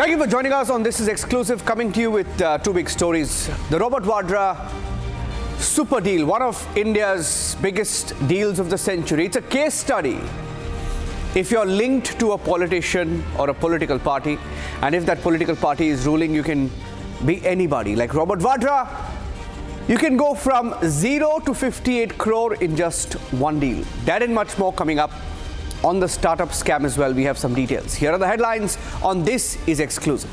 Thank you for joining us on This Is Exclusive, coming to you with two big stories. The Robert Vadra super deal, one of India's biggest deals of the century. It's a case study. If you're linked to a politician or a political party, and if that political party is ruling, you can be anybody. Like Robert Vadra, you can go from 0 to 58 crore in just one deal. That and much more coming up. On the startup scam as well, we have some details. Here are the headlines on This Is Exclusive.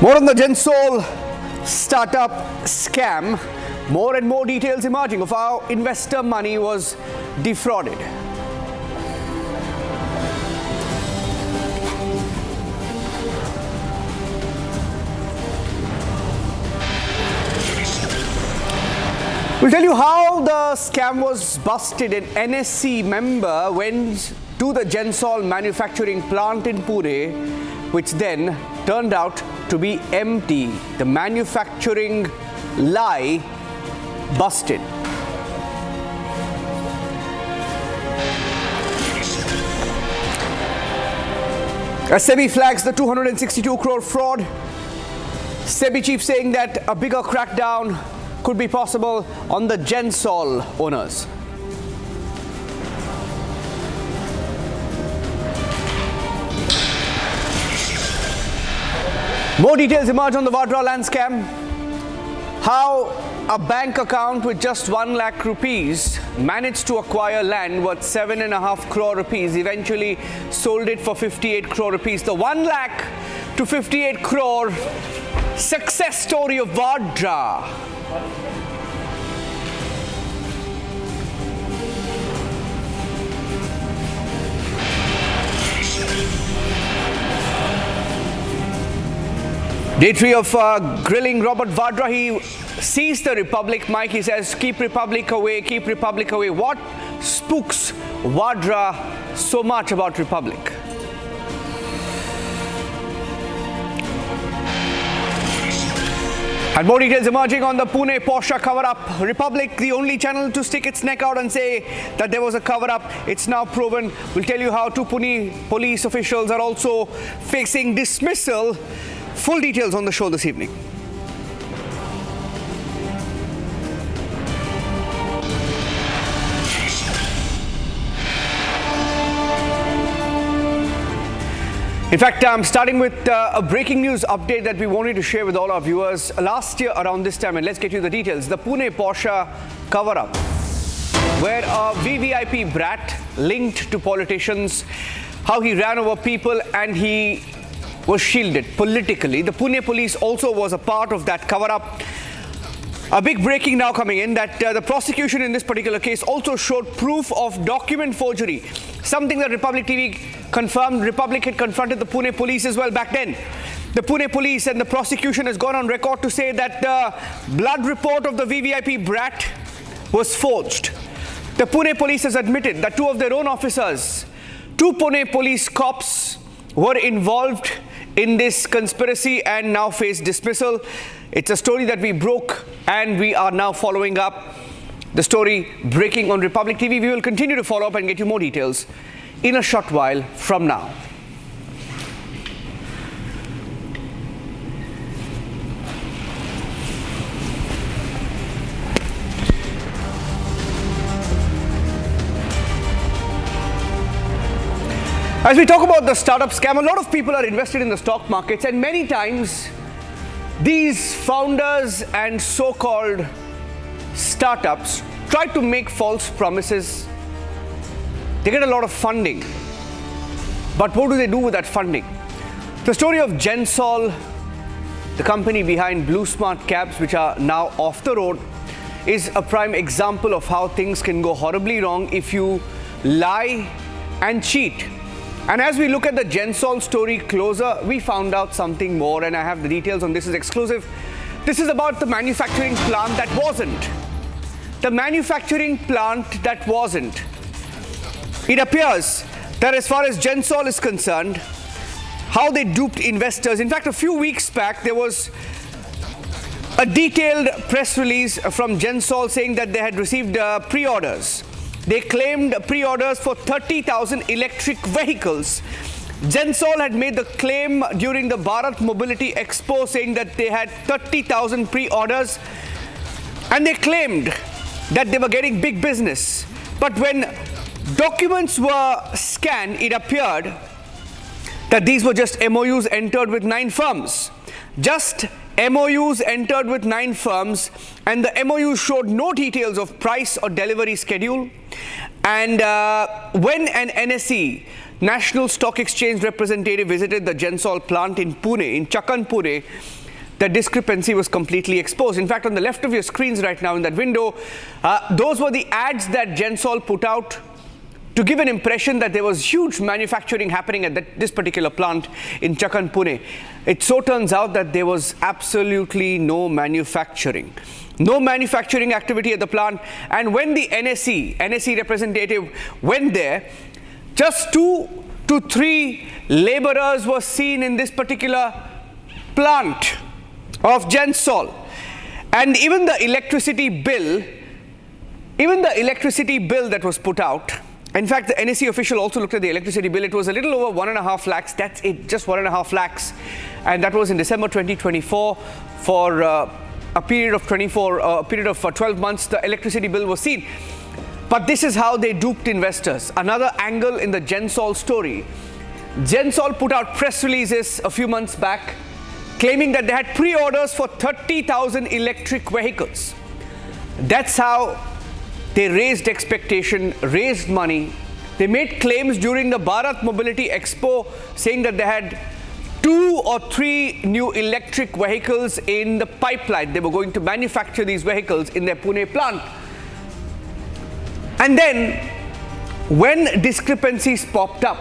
More on the Gensol startup scam. More and more details emerging of how investor money was defrauded. We'll tell you how the scam was busted. An NSC member went to the Gensol manufacturing plant in Pune, which then turned out to be empty. The manufacturing lie busted. As SEBI flags the 262 crore fraud, SEBI chief saying that a bigger crackdown could be possible on the Gensol owners. More details emerge on the Vadra land scam. How a bank account with just 1 lakh rupees managed to acquire land worth 7.5 crore rupees, eventually sold it for 58 crore rupees. The 1 lakh to 58 crore success story of Vadra. Day 3 of grilling Robert Vadra. He sees the Republic mic. He says, keep Republic away, keep Republic away. What spooks Vadra so much about Republic? And more details emerging on the Pune Porsche cover-up. Republic, the only channel to stick its neck out and say that there was a cover-up. It's now proven. We'll tell you how 2 Pune police officials are also facing dismissal. Full details on the show this evening. In fact, I'm starting with a breaking news update that we wanted to share with all our viewers. Last year around this time, and let's get you the details, the Pune Porsche cover-up, where a VVIP brat linked to politicians, how he ran over people and he was shielded politically. The Pune police also was a part of that cover-up. A big breaking now coming in that the prosecution in this particular case also showed proof of document forgery, something that Republic TV confirmed. Republic had confronted the Pune police as well back then. The Pune police and the prosecution has gone on record to say that the blood report of the VVIP brat was forged. The Pune police has admitted that 2 of their own officers, 2 Pune police cops, were involved in this conspiracy and now face dismissal. It's a story that we broke and we are now following up. The story breaking on Republic TV. We will continue to follow up and get you more details in a short while from now. As we talk about the startup scam, a lot of people are invested in the stock markets, and many times these founders and so-called startups try to make false promises. They get a lot of funding. But what do they do with that funding? The story of Gensol, the company behind BluSmart cabs, which are now off the road, is a prime example of how things can go horribly wrong if you lie and cheat. And as we look at the Gensol story closer, we found out something more, and I have the details on This Is Exclusive. This is about the manufacturing plant that wasn't. The manufacturing plant that wasn't. It appears that as far as Gensol is concerned, how they duped investors. In fact, a few weeks back, there was a detailed press release from Gensol saying that they had received pre-orders. They claimed pre-orders for 30,000 electric vehicles. Gensol had made the claim during the Bharat Mobility Expo saying that they had 30,000 pre-orders, and they claimed that they were getting big business. But when documents were scanned, it appeared that these were just MOUs entered with 9 firms. Just MOUs entered with 9 firms, and the MOU showed no details of price or delivery schedule. And when an NSE, National Stock Exchange representative, visited the Gensol plant in Pune, in Chakan, Pune, the discrepancy was completely exposed. In fact, on the left of your screens right now in that window, those were the ads that Gensol put out to give an impression that there was huge manufacturing happening at this particular plant in Chakan, Pune. It so turns out that there was absolutely no manufacturing. No manufacturing activity at the plant. And when the NSE representative went there, just 2 to 3 laborers were seen in this particular plant of Gensol. And even the electricity bill that was put out, in fact, the NSE official also looked at the electricity bill. It was a little over 1.5 lakhs. That's it, just 1.5 lakhs. And that was in December 2024 for a period of 12 months. The electricity bill was seen. But this is how they duped investors. Another angle in the Gensol story. Gensol put out press releases a few months back claiming that they had pre-orders for 30,000 electric vehicles. That's how they raised expectation, raised money. They made claims during the Bharat Mobility Expo saying that they had 2 or 3 new electric vehicles in the pipeline. They were going to manufacture these vehicles in their Pune plant. And then, when discrepancies popped up,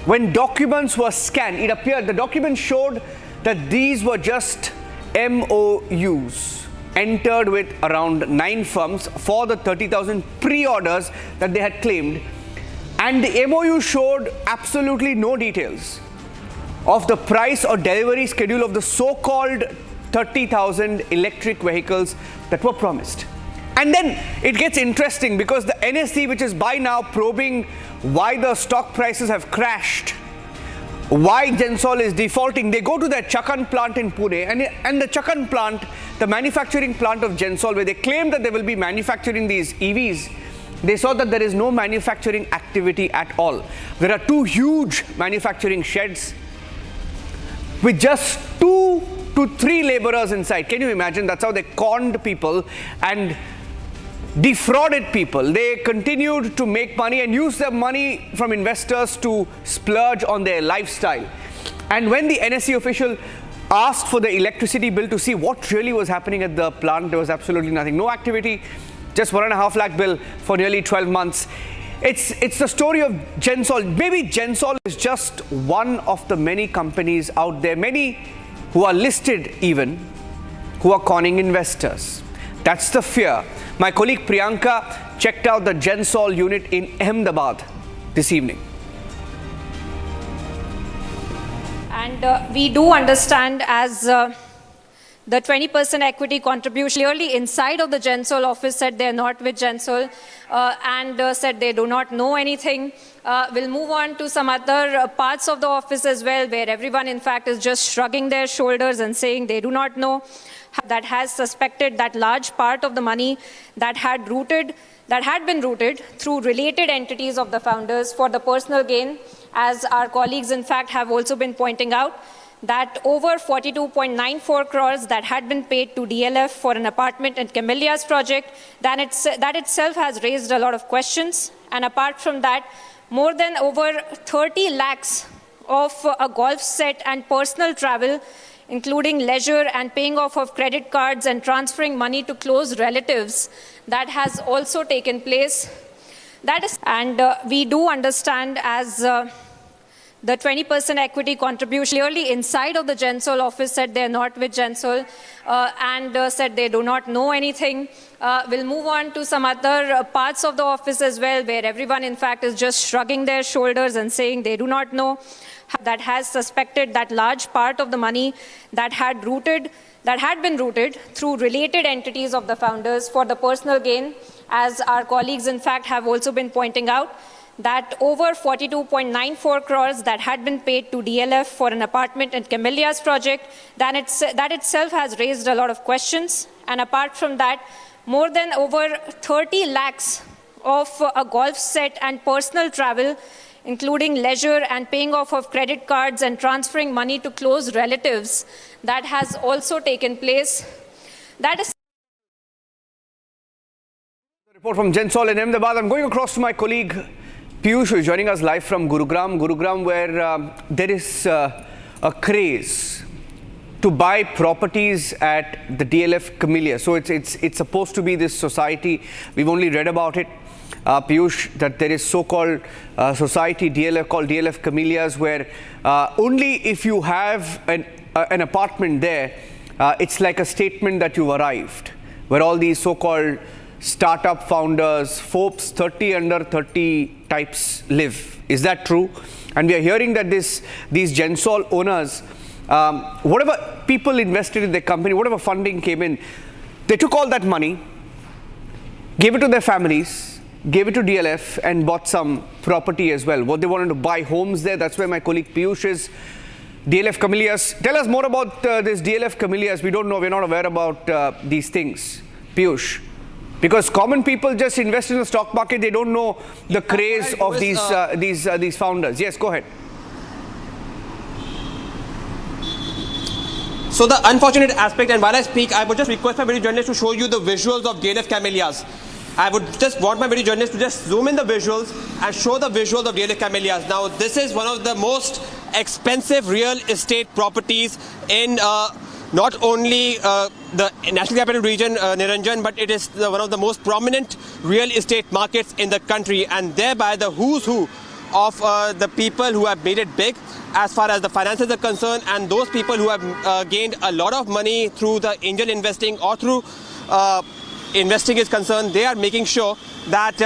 when documents were scanned, it appeared, the documents showed that these were just MOUs entered with around 9 firms for the 30,000 pre-orders that they had claimed. And the MOU showed absolutely no details of the price or delivery schedule of the so-called 30,000 electric vehicles that were promised. And then it gets interesting because the NSE, which is by now probing why the stock prices have crashed, why Gensol is defaulting, they go to their Chakan plant in Pune, and the Chakan plant, the manufacturing plant of Gensol, where they claim that they will be manufacturing these EVs, they saw that there is no manufacturing activity at all. There are 2 huge manufacturing sheds with just 2 to 3 laborers inside. Can you imagine? That's how they conned people and defrauded people. They continued to make money and use their money from investors to splurge on their lifestyle. And when the NSE official asked for the electricity bill to see what really was happening at the plant, there was absolutely nothing. No activity, just 1.5 lakh bill for nearly 12 months. It's the story of Gensol. Maybe Gensol is just one of the many companies out there, many who are listed even, who are conning investors. That's the fear. My colleague Priyanka checked out the Gensol unit in Ahmedabad this evening. And we do understand as the 20% equity contribution clearly inside of the Gensol office said they're not with Gensol and said they do not know anything. We'll move on to some other parts of the office as well, where everyone in fact is just shrugging their shoulders and saying they do not know. That has suspected that large part of the money that had been routed through related entities of the founders for the personal gain, as our colleagues in fact have also been pointing out, that over 42.94 crores that had been paid to DLF for an apartment in Camellia's project, that itself has raised a lot of questions. And apart from that, more than over 30 lakhs of a golf set and personal travel, including leisure and paying off of credit cards and transferring money to close relatives, that has also taken place. And we do understand as the 20% equity contribution clearly inside of the Gensol office said they're not with Gensol and said they do not know anything. We'll move on to some other parts of the office as well, where everyone in fact is just shrugging their shoulders and saying they do not know. That has suspected that large part of the money that had that had been routed through related entities of the founders for the personal gain, as our colleagues in fact have also been pointing out, that over 42.94 crores that had been paid to DLF for an apartment in Camellia's project, that itself has raised a lot of questions. And apart from that, more than over 30 lakhs of a golf set and personal travel, including leisure and paying off of credit cards and transferring money to close relatives, that has also taken place. That is report from Gensol in Ahmedabad. I'm going across to my colleague Piyush, who is joining us live from Gurugram, where there is a craze to buy properties at the DLF Camellia. So it's supposed to be this society. We've only read about it, Piyush, that there is so-called society DLF called DLF Camellias, where only if you have an apartment there, it's like a statement that you've arrived, where all these so-called startup founders, Forbes 30 under 30 types live. Is that true? And we are hearing that these Gensol owners, whatever people invested in their company, whatever funding came in, they took all that money, gave it to their families, gave it to DLF, and bought some property as well. What they wanted to buy homes there. That's where my colleague Piyush is. DLF Camellias. Tell us more about this DLF Camellias. We don't know. We're not aware about these things, Piyush. Because common people just invest in the stock market. They don't know the craze of these founders. Yes, go ahead. So the unfortunate aspect, and while I speak, I would just request my video journalist to show you the visuals of DLF Camellias. I would just want my video journalist to just zoom in the visuals and show the visuals of DLF Camellias. Now, this is one of the most expensive real estate properties in not only the National Capital Region, Niranjan, but it is one of the most prominent real estate markets in the country, and thereby the who's who of the people who have made it big as far as the finances are concerned, and those people who have gained a lot of money through the angel investing or through investing is concerned. They are making sure that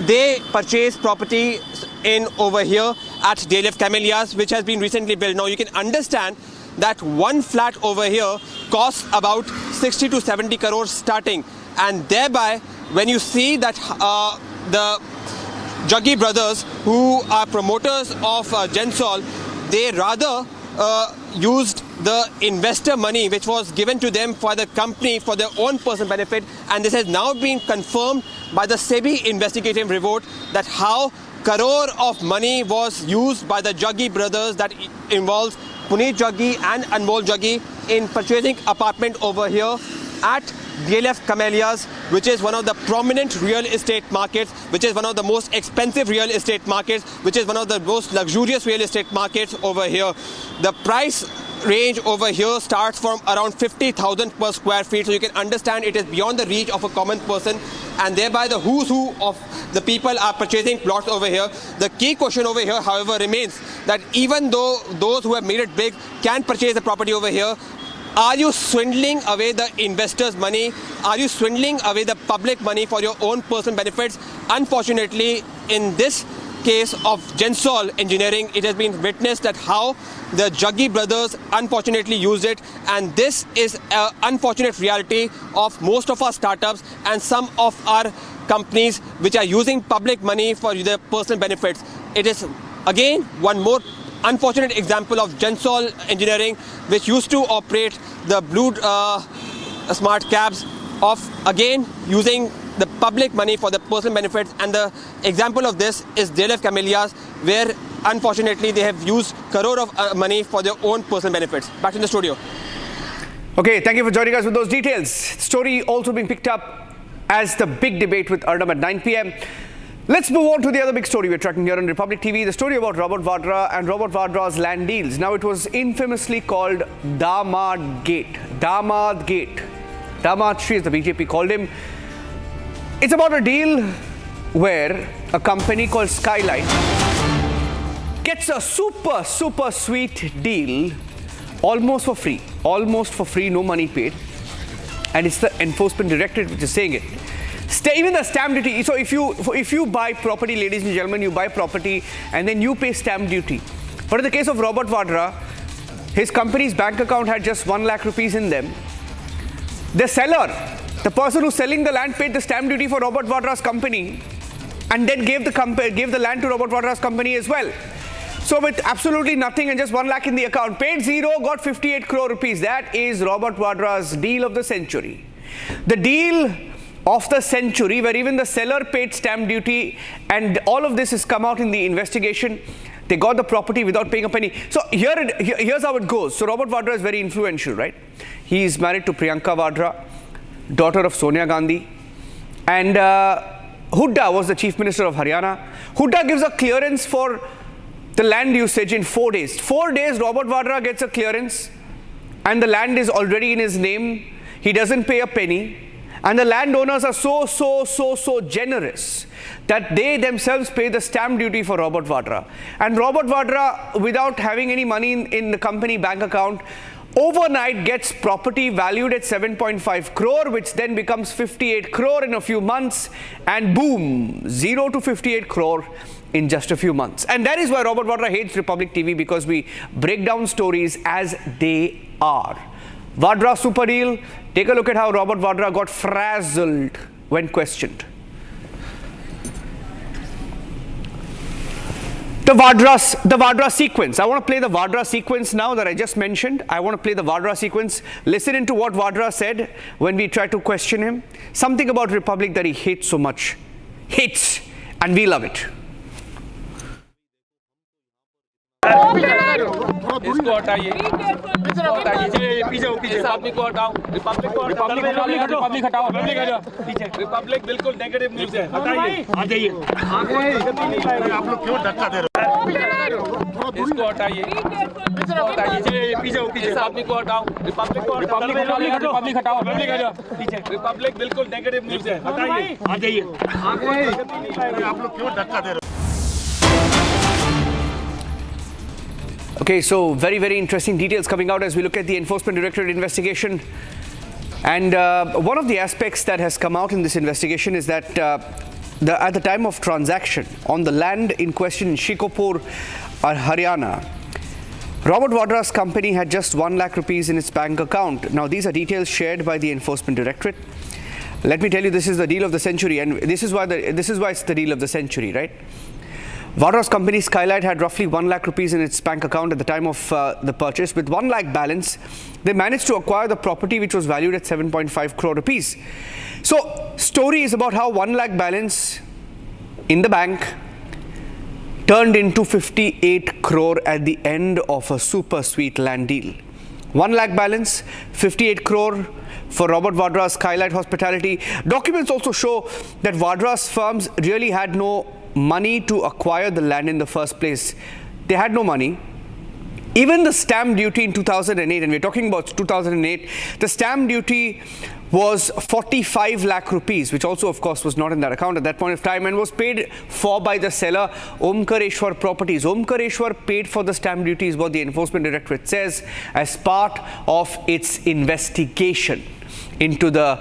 they purchase property in over here at DLF Camellias, which has been recently built. Now you can understand that one flat over here costs about 60 to 70 crores starting, and thereby when you see that the Jaggi brothers, who are promoters of Gensol, they rather used the investor money which was given to them for the company for their own personal benefit, and this has now been confirmed by the SEBI investigative report that how crore of money was used by the Jaggi brothers, that involves Puneet Jaggi and Anmol Jaggi, in purchasing apartment over here at DLF Camellias, which is one of the prominent real estate markets, which is one of the most expensive real estate markets, which is one of the most luxurious real estate markets over here. The price range over here starts from around 50,000 per square feet, so you can understand it is beyond the reach of a common person, and thereby the who's who of the people are purchasing plots over here. The key question over here, however, remains that even though those who have made it big can purchase the property over here, are you swindling away the investors' money? Are you swindling away the public money for your own personal benefits? Unfortunately, in this case of Gensol Engineering, it has been witnessed that how the Jaggi brothers unfortunately used it, and this is an unfortunate reality of most of our startups and some of our companies which are using public money for their personal benefits. It is again one more unfortunate example of Gensol Engineering, which used to operate the BluSmart cabs, of again using the public money for the personal benefits. And the example of this is DLF Camellias, where unfortunately they have used crore of money for their own personal benefits. Back to the studio. Okay, thank you for joining us with those details. Story also being picked up as the big debate with Arnab at 9 p.m. Let's move on to the other big story we're tracking here on Republic TV, the story about Robert Vadra and Robert Vadra's land deals. Now, it was infamously called Damad Gate. Damad Gate. Damad Shri, as the BJP called him. It's about a deal where a company called Skylight gets a super sweet deal almost for free. Almost for free, no money paid. And it's the Enforcement Directorate which is saying it. Even the stamp duty. So if you buy property, ladies and gentlemen, you buy property and then you pay stamp duty. But in the case of Robert Vadra, His company's bank account had just 1 lakh rupees in them. The seller, the person who's selling the land, paid the stamp duty for Robert Vadra's company and then gave the land to Robert Vadra's company as well. So with absolutely nothing and just 1 lakh in the account, paid zero, got 58 crore rupees. That is Robert Vadra's deal of the century. The deal of the century, where even the seller paid stamp duty, and all of this has come out in the investigation. They got the property without paying a penny. So here's how it goes. So Robert Vadra is very influential, right? He is married to Priyanka Vadra, daughter of Sonia Gandhi. And Hooda was the Chief Minister of Haryana. Hooda gives a clearance for the land usage in 4 days. 4 days, Robert Vadra gets a clearance and the land is already in his name. He doesn't pay a penny. And the landowners are so generous that they themselves pay the stamp duty for Robert Vadra. And Robert Vadra, without having any money in the company bank account, overnight gets property valued at 7.5 crore, which then becomes 58 crore in a few months. And boom, 0 to 58 crore in just a few months. And that is why Robert Vadra hates Republic TV, because we break down stories as they are. Vadra super deal. Take a look at how Robert Vadra got frazzled when questioned. The Vadra sequence. I want to play the Vadra sequence now that I just mentioned. I want to play the Vadra sequence. Listen into what Vadra said when we tried to question him. Something about Republic that he hates so much. Hates. And we love it. इसको हटाइए पीछे आदमी को हटाओ Republic हटाओ पीछे Republic बिल्कुल negative news है हटाइए आ जाइए आप लोग क्यों धक्का दे रहे हो इसको हटाइए पीछे आदमी को हटाओ रिपब्लिक हटाओ पीछे रिपब्लिक बिल्कुल नेगेटिव न्यूज़ है हटाइए आ जाइए आप लोग क्यों धक्का दे रहे हो. Okay, so very interesting details coming out as we look at the Enforcement Directorate investigation. And one of the aspects that has come out in this investigation is that at the time of transaction on the land in question in Shikhopur, Haryana, Robert Vadra's company had just 1 lakh rupees in its bank account. Now, these are details shared by the Enforcement Directorate. Let me tell you, this is the deal of the century, and this is why it's the deal of the century, right? Vadra's company Skylight had roughly 1 lakh rupees in its bank account at the time of the purchase. With 1 lakh balance, they managed to acquire the property, which was valued at 7.5 crore rupees. So, story is about how 1 lakh balance in the bank turned into 58 crore at the end of a super sweet land deal. 1 lakh balance, 58 crore for Robert Vadra's Skylight Hospitality. Documents also show that Vadra's firms really had no money to acquire the land in the first place. They had no money. Even the stamp duty in 2008, and we're talking about 2008, the stamp duty was 45 lakh rupees, which also, of course, was not in that account at that point of time and was paid for by the seller, Omkareshwar Properties. Omkareshwar paid for the stamp duty, is what the Enforcement Directorate says, as part of its investigation into the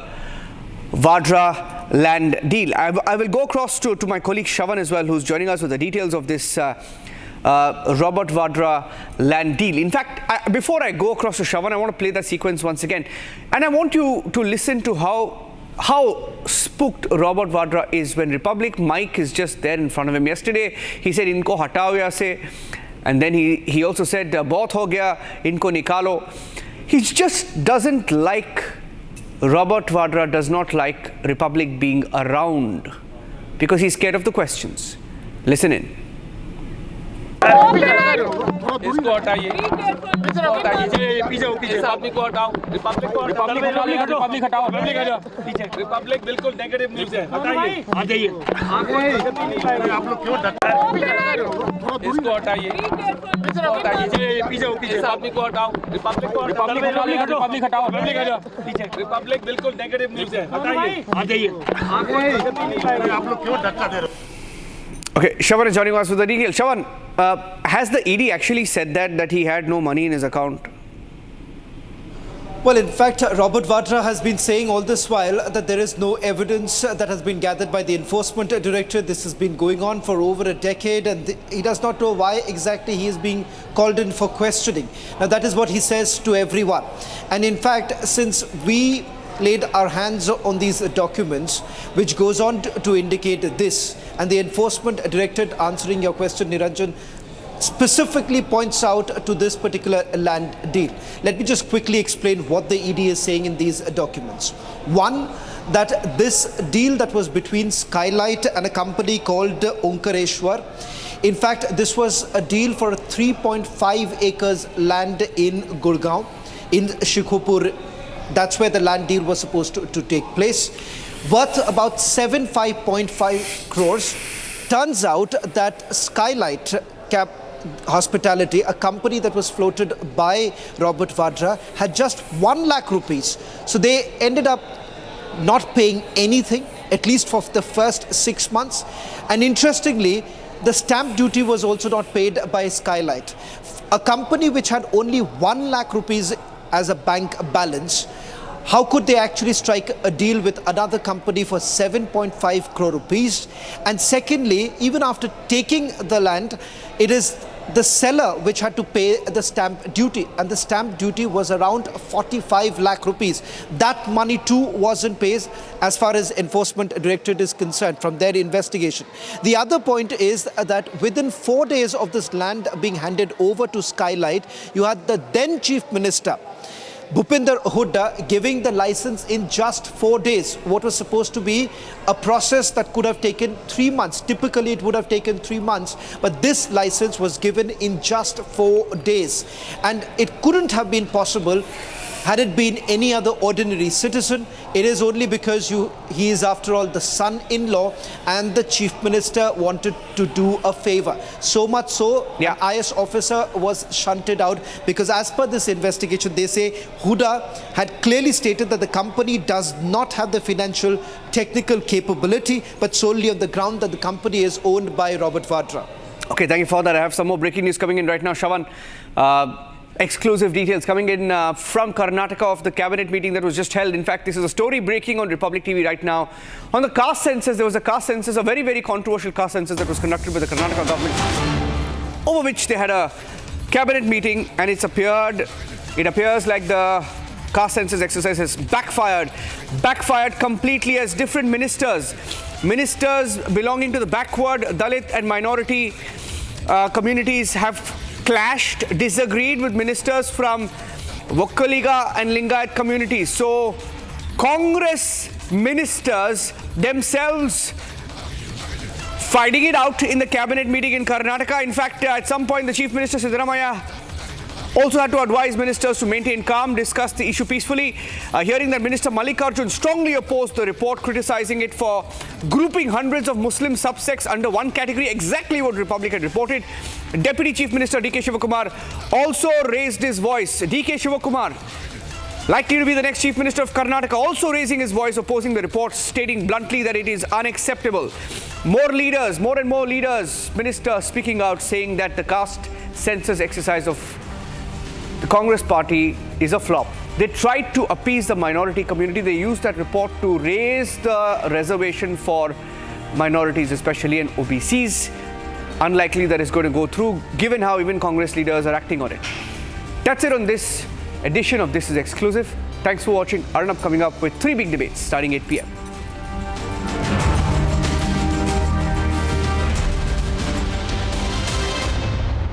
Vadra land deal. I will go across to my colleague Shravan as well, who's joining us with the details of this Robert Vadra land deal. In fact, before I go across to Shravan, I want to play that sequence once again. And I want you to listen to how spooked Robert Vadra is when Republic Mike is just there in front of him. Yesterday, he said, "Inko hatao ya se." And then he also said, "Bahut ho gaya, inko nikalo." He just doesn't like, Robert Vadra does not like Republic being around because he's scared of the questions. Listen in. इसको हटाइए पीछे आदमी को हटाओ Republic हटाओ पीछे Republic बिल्कुल negative news है हटाइए आ जाइए आप लोग क्यों धक्का इसको हटाइए पीछे आदमी को हटाओ रिपब्लिक हटाओ पीछे रिपब्लिक बिल्कुल नेगेटिव न्यूज़ है हटाइए आ जाइए आप लोग क्यों धक्का दे रहे हो. Okay, Shravan is joining us with the details. Shravan, has the ED actually said that he had no money in his account? Well, in fact, Robert Vadra has been saying all this while that there is no evidence that has been gathered by the Enforcement Directorate. This has been going on for over a decade, and he does not know why exactly he is being called in for questioning. Now, that is what he says to everyone. And in fact, since we laid our hands on these documents, which goes on to indicate this, and the Enforcement Directorate, answering your question, Niranjan, specifically points out to this particular land deal. Let me just quickly explain what the ED is saying in these documents. One, that this deal that was between Skylight and a company called Omkareshwar, in fact, this was a deal for 3.5 acres land in Gurgaon, in Shikhopur. That's where the land deal was supposed to take place, worth about 5.5 crores. Turns out that Skylight Hospitality, a company that was floated by Robert Vadra, had just 1 lakh rupees. So they ended up not paying anything, at least for the first 6 months. And interestingly, the stamp duty was also not paid by Skylight. A company which had only 1 lakh rupees as a bank balance, how could they actually strike a deal with another company for 7.5 crore rupees? And secondly, even after taking the land, it is the seller which had to pay the stamp duty, and the stamp duty was around 45 lakh rupees. That money too wasn't paid as far as Enforcement Directorate is concerned from their investigation. The other point is that within 4 days of this land being handed over to Skylight, you had the then Chief Minister Bhupinder Hooda giving the license in just 4 days. What was supposed to be a process that could have taken 3 months. Typically, it would have taken 3 months, but this license was given in just 4 days. And it couldn't have been possible had it been any other ordinary citizen. It is only because he is, after all, the son-in-law, and the Chief Minister wanted to do a favor. So much so, an IS officer was shunted out because, as per this investigation, they say Hooda had clearly stated that the company does not have the financial technical capability, but solely on the ground that the company is owned by Robert Vadra. Okay, thank you for that. I have some more breaking news coming in right now. Shravan, exclusive details coming in from Karnataka of the cabinet meeting that was just held. In fact, this is a story breaking on Republic TV right now. On the caste census, there was a caste census, a very, very controversial caste census that was conducted by the Karnataka government, over which they had a cabinet meeting, and it appears like the caste census exercise has backfired completely, as different ministers belonging to the backward, Dalit and minority communities have clashed, disagreed with ministers from Vokkaliga and Lingayat communities. So Congress ministers themselves fighting it out in the cabinet meeting in Karnataka. In fact, at some point, the Chief Minister Siddaramaiah also had to advise ministers to maintain calm, discuss the issue peacefully. Hearing that Minister Mallikarjun strongly opposed the report, criticizing it for grouping hundreds of Muslim subsects under one category, exactly what Republic had reported. Deputy Chief Minister D.K. Shivakumar also raised his voice. D.K. Shivakumar, likely to be the next Chief Minister of Karnataka, also raising his voice, opposing the report, stating bluntly that it is unacceptable. More and more leaders, ministers speaking out, saying that the caste census exercise of the Congress party is a flop. They tried to appease the minority community. They used that report to raise the reservation for minorities, especially, and OBCs. Unlikely that is going to go through, given how even Congress leaders are acting on it. That's it on this edition of This Is Exclusive. Thanks for watching. Arnab coming up with 3 big debates starting 8 p.m.